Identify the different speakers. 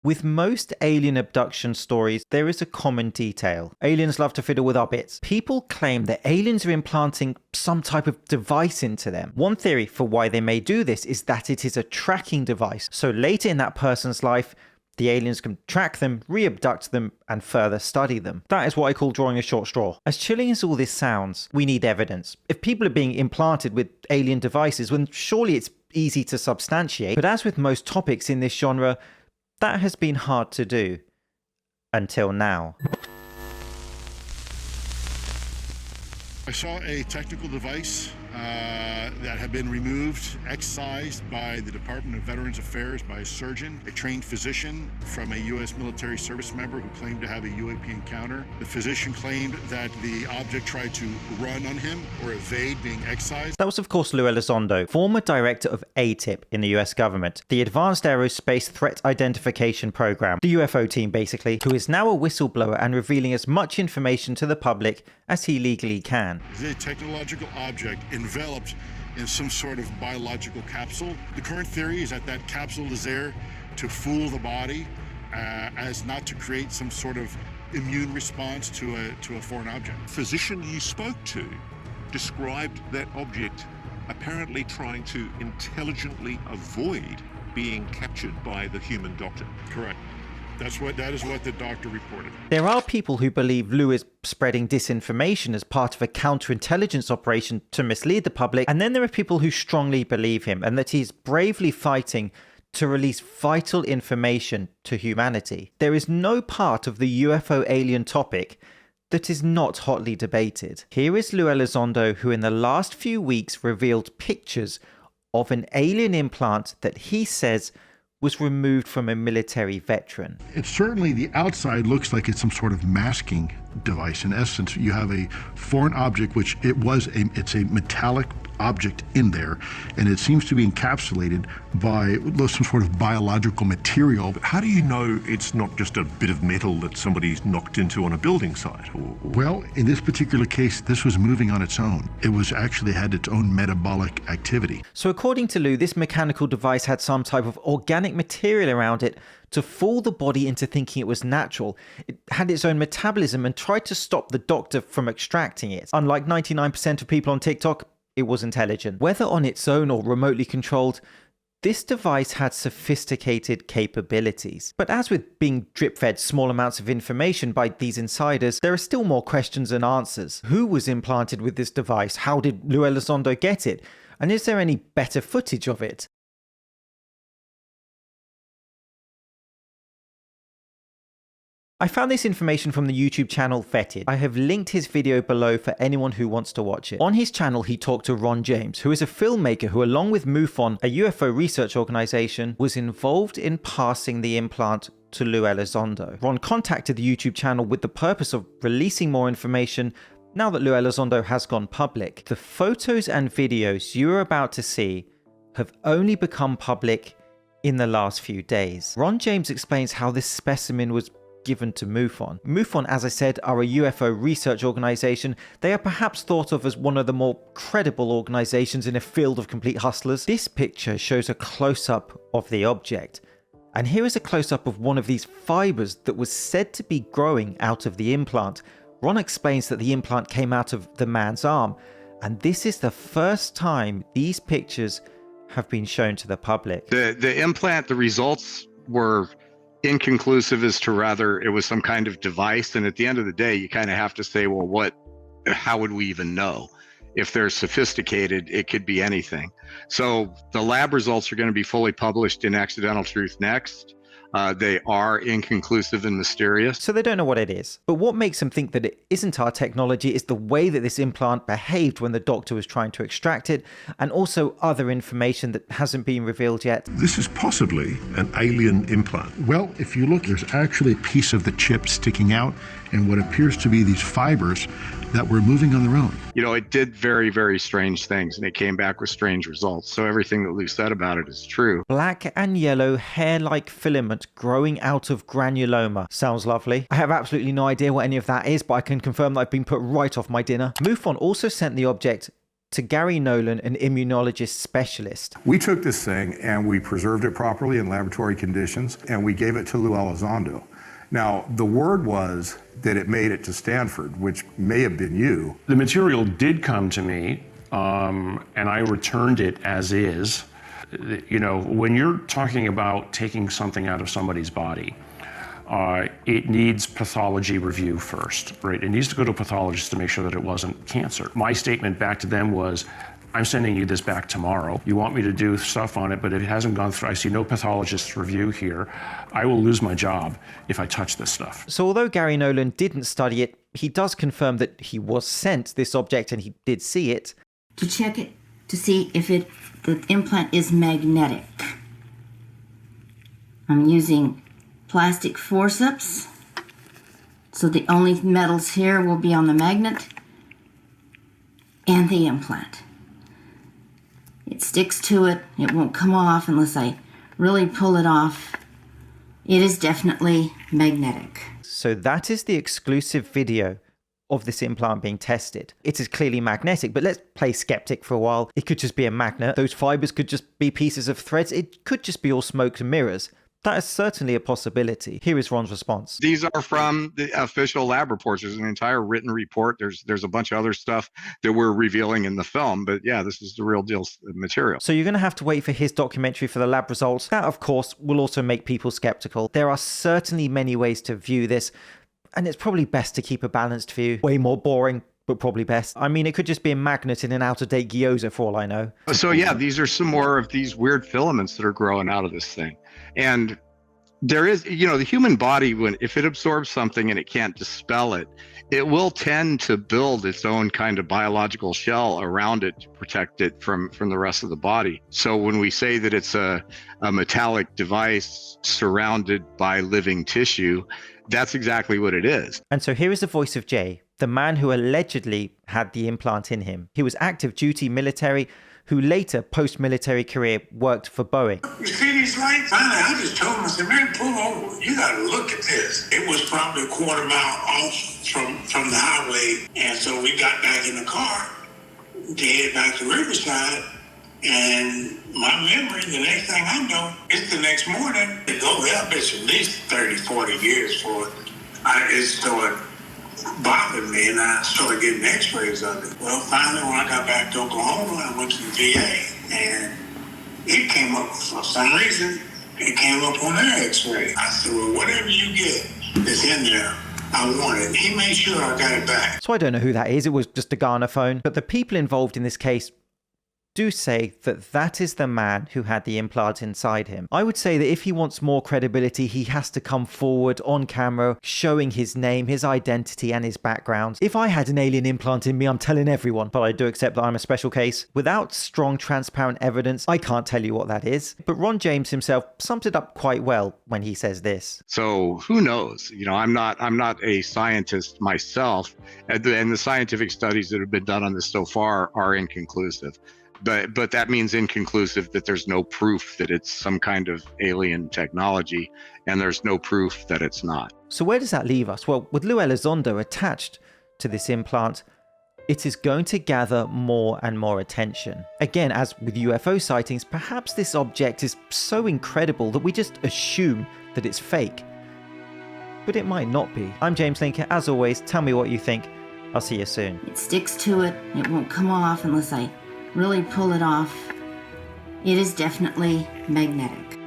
Speaker 1: With most alien abduction stories, there is a common detail. Aliens love to fiddle with our bits. People claim that aliens are implanting some type of device into them. One theory for why they may do this is that it is a tracking device, so later in that person's life, the aliens can track them, re-abduct them, and further study them. That is what I call drawing a short straw. As chilling as all this sounds, we need evidence. If people are being implanted with alien devices, then surely it's easy to substantiate. But as with most topics in this genre, that has been hard to do. Until now.
Speaker 2: I saw a technical device that had been removed, excised by the Department of Veterans Affairs by a surgeon, a trained physician from a U.S. military service member who claimed to have a UAP encounter. The physician claimed that the object tried to run on him or evade being excised.
Speaker 1: That was, of course, Lue Elizondo, former director of ATIP in the US government, the Advanced Aerospace Threat Identification Program, the UFO team basically, who is now a whistleblower and revealing as much information to the public as he legally can.
Speaker 2: The technological object enveloped in some sort of biological capsule. The current theory is that that capsule is there to fool the body as not to create some sort of immune response to a foreign object.
Speaker 3: The physician you spoke to described that object apparently trying to intelligently avoid being captured by the human doctor.
Speaker 2: Correct. That is what the doctor reported.
Speaker 1: There are people who believe Lue is spreading disinformation as part of a counterintelligence operation to mislead the public, and then there are people who strongly believe him and that he's bravely fighting to release vital information to humanity. There is no part of the UFO alien topic that is not hotly debated. Here is Lue Elizondo, who in the last few weeks revealed pictures of an alien implant that he says was removed from a military veteran.
Speaker 2: It certainly, the outside looks like it's some sort of masking device. In essence, you have a foreign object, which it's a metallic object in there, and it seems to be encapsulated by some sort of biological material.
Speaker 3: But how do you know it's not just a bit of metal that somebody's knocked into on a building site?
Speaker 2: Well, in this particular case, this was moving on its own. It was actually had its own metabolic activity.
Speaker 1: So according to Lue, this mechanical device had some type of organic material around it to fool the body into thinking it was natural. It had its own metabolism and tried to stop the doctor from extracting it. Unlike 99% of people on TikTok, it was intelligent. Whether on its own or remotely controlled, this device had sophisticated capabilities. But as with being drip-fed small amounts of information by these insiders, there are still more questions than answers. Who was implanted with this device? How did Lue Elizondo get it? And is there any better footage of it? I found this information from the YouTube channel Vetted. I have linked his video below for anyone who wants to watch it. On his channel, he talked to Ron James, who is a filmmaker who, along with MUFON, a UFO research organization, was involved in passing the implant to Lue Elizondo. Ron contacted the YouTube channel with the purpose of releasing more information now that Lue Elizondo has gone public. The photos and videos you are about to see have only become public in the last few days. Ron James explains how this specimen was given to MUFON. MUFON, as I said, are a UFO research organization. They are perhaps thought of as one of the more credible organizations in a field of complete hustlers. This picture shows a close-up of the object. And here is a close-up of one of these fibers that was said to be growing out of the implant. Ron explains that the implant came out of the man's arm. And this is the first time these pictures have been shown to the public.
Speaker 4: The implant, the results were inconclusive as to whether it was some kind of device, and at the end of the day you kind of have to say, well, how would we even know? If they're sophisticated, it could be anything. So the lab results are going to be fully published in Accidental Truth Next. They are inconclusive and mysterious.
Speaker 1: So they don't know what it is. But what makes them think that it isn't our technology is the way that this implant behaved when the doctor was trying to extract it, and also other information that hasn't been revealed yet.
Speaker 3: This is possibly an alien implant.
Speaker 2: Well, if you look, there's actually a piece of the chip sticking out and what appears to be these fibers that were moving on their own.
Speaker 4: You know, it did very, very strange things, and it came back with strange results. So everything that Lue said about it is true.
Speaker 1: Black and yellow hair-like filament growing out of granuloma. Sounds lovely. I have absolutely no idea what any of that is, but I can confirm that I've been put right off my dinner. MUFON also sent the object to Garry Nolan, an immunologist specialist.
Speaker 5: We took this thing and we preserved it properly in laboratory conditions, and we gave it to Lue Elizondo. Now, the word was that it made it to Stanford, which may have been you.
Speaker 6: The material did come to me, and I returned it as is. You know, when you're talking about taking something out of somebody's body, it needs pathology review first, right? It needs to go to a pathologist to make sure that it wasn't cancer. My statement back to them was, I'm sending you this back tomorrow. You want me to do stuff on it, but it hasn't gone through. I see no pathologist's review here. I will lose my job if I touch this stuff.
Speaker 1: So although Garry Nolan didn't study it, he does confirm that he was sent this object and he did see it.
Speaker 7: To check it, to see if the implant is magnetic. I'm using plastic forceps, so the only metals here will be on the magnet and the implant. It sticks to it, it won't come off unless I really pull it off. It is definitely magnetic.
Speaker 1: So that is the exclusive video of this implant being tested. It is clearly magnetic, but let's play skeptic for a while. It could just be a magnet. Those fibers could just be pieces of threads. It could just be all smoke and mirrors. That is certainly a possibility. Here is Ron's response.
Speaker 4: These are from the official lab reports. There's an entire written report. There's a bunch of other stuff that we're revealing in the film. But yeah, this is the real deal material.
Speaker 1: So you're going to have to wait for his documentary for the lab results. That, of course, will also make people skeptical. There are certainly many ways to view this, and it's probably best to keep a balanced view. Way more boring, but probably best. I mean, it could just be a magnet in an out-of-date gyoza for all I know.
Speaker 4: So yeah, these are some more of these weird filaments that are growing out of this thing. And there is, you know, the human body, if it absorbs something and it can't dispel it, it will tend to build its own kind of biological shell around it to protect it from the rest of the body. So when we say that it's a metallic device surrounded by living tissue, that's exactly what it is.
Speaker 1: And so here is the voice of Jay, the man who allegedly had the implant in him. He was active duty military, who later, post-military career, worked for Boeing.
Speaker 8: You see these lights? Finally, I just told him, I said, man, pull over. You got to look at this. It was probably a quarter mile off from the highway. And so we got back in the car to head back to Riverside. And my memory, the next thing I know, it's the next morning. They go up, it's at least 30, 40 years for it. It started bothering me, and I started getting x-rays of it. Well, finally, when I got back to Oklahoma, I went to the VA, and it came up, for some reason, it came up on their x-ray. I said, well, whatever you get that's in there, I want it. He made sure I got it back.
Speaker 1: So I don't know who that is. It was just a Ghana phone. But the people involved in this case do say that that is the man who had the implant inside him. I would say that if he wants more credibility, he has to come forward on camera, showing his name, his identity, and his background. If I had an alien implant in me, I'm telling everyone, but I do accept that I'm a special case. Without strong, transparent evidence, I can't tell you what that is. But Ron James himself sums it up quite well when he says this.
Speaker 4: So who knows? You know, I'm not a scientist myself, and the scientific studies that have been done on this so far are inconclusive. But that means inconclusive that there's no proof that it's some kind of alien technology, and there's no proof that it's not.
Speaker 1: So where does that leave us? Well, with Lue Elizondo attached to this implant, it is going to gather more and more attention. Again, as with UFO sightings, perhaps this object is so incredible that we just assume that it's fake. But it might not be. I'm James Linker. As always, tell me what you think. I'll see you soon.
Speaker 7: It sticks to it. It won't come off unless I really pull it off. It is definitely magnetic.